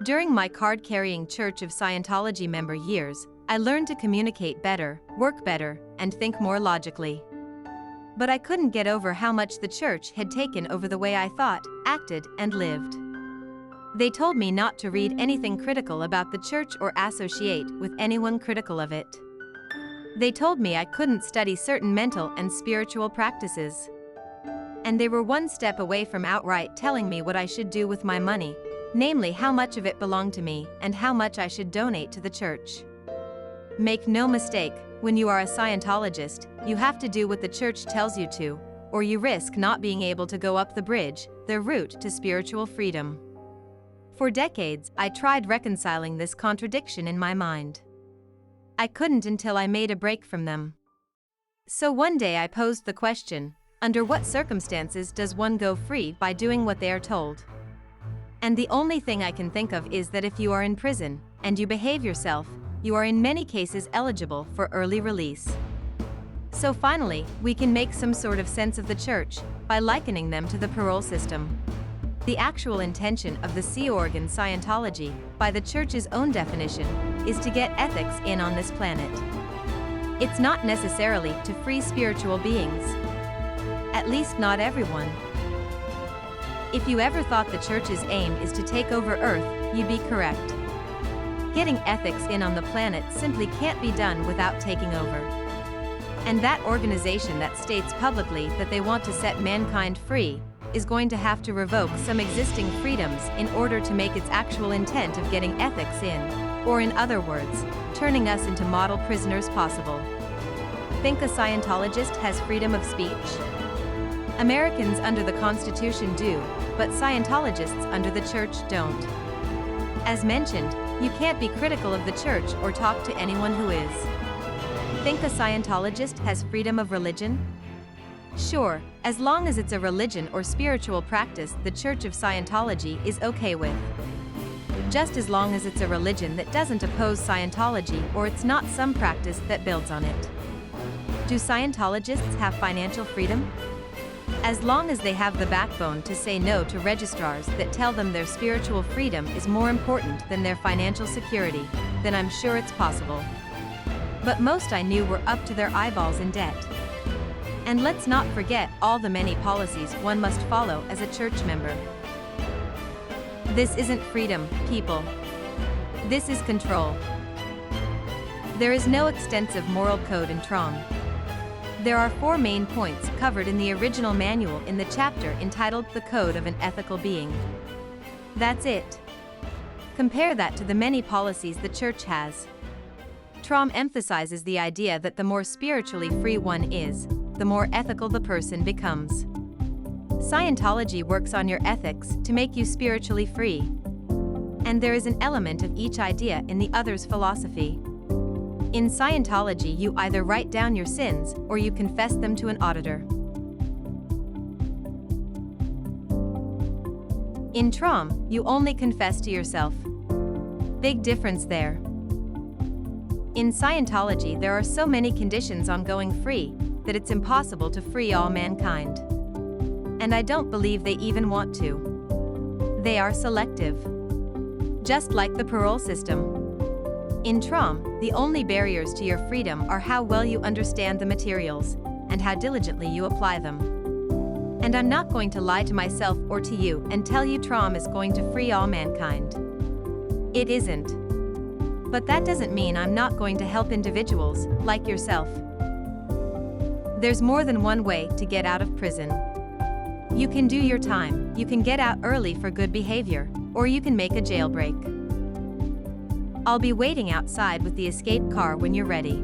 During my card-carrying Church of Scientology member years, I learned to communicate better, work better, and think more logically. But I couldn't get over how much the church had taken over the way I thought, acted, and lived. They told me not to read anything critical about the church or associate with anyone critical of it. They told me I couldn't study certain mental and spiritual practices. And they were one step away from outright telling me what I should do with my money, namely how much of it belonged to me and how much I should donate to the church. Make no mistake, when you are a Scientologist, you have to do what the church tells you to, or you risk not being able to go up the bridge, the route to spiritual freedom. For decades, I tried reconciling this contradiction in my mind. I couldn't until I made a break from them. So one day I posed the question, under what circumstances does one go free by doing what they are told? And the only thing I can think of is that if you are in prison, and you behave yourself, you are in many cases eligible for early release. So finally, we can make some sort of sense of the church, by likening them to the parole system. The actual intention of the Sea organ Scientology, by the church's own definition, is to get ethics in on this planet. It's not necessarily to free spiritual beings. At least not everyone. If you ever thought the church's aim is to take over Earth, you'd be correct. Getting ethics in on the planet simply can't be done without taking over. And that organization that states publicly that they want to set mankind free is going to have to revoke some existing freedoms in order to make its actual intent of getting ethics in, or in other words, turning us into model prisoners possible. Think a Scientologist has freedom of speech? Americans under the Constitution do, but Scientologists under the church don't. As mentioned, you can't be critical of the church or talk to anyone who is. Think a Scientologist has freedom of religion? Sure, as long as it's a religion or spiritual practice the Church of Scientology is okay with. Just as long as it's a religion that doesn't oppose Scientology or it's not some practice that builds on it. Do Scientologists have financial freedom? As long as they have the backbone to say no to registrars that tell them their spiritual freedom is more important than their financial security, then I'm sure it's possible. But most I knew were up to their eyeballs in debt. And let's not forget all the many policies one must follow as a church member. This isn't freedom, people. This is control. There is no extensive moral code in TROM. There are 4 main points covered in the original manual in the chapter entitled The Code of an Ethical Being. That's it. Compare that to the many policies the church has. TROM emphasizes the idea that the more spiritually free one is, the more ethical the person becomes. Scientology works on your ethics to make you spiritually free. And there is an element of each idea in the other's philosophy. In Scientology, you either write down your sins or you confess them to an auditor. In TROM, you only confess to yourself. Big difference there. In Scientology, there are so many conditions on going free that it's impossible to free all mankind. And I don't believe they even want to. They are selective. Just like the parole system. In TROM, the only barriers to your freedom are how well you understand the materials, and how diligently you apply them. And I'm not going to lie to myself or to you and tell you TROM is going to free all mankind. It isn't. But that doesn't mean I'm not going to help individuals, like yourself. There's more than one way to get out of prison. You can do your time, you can get out early for good behavior, or you can make a jailbreak. I'll be waiting outside with the escape car when you're ready.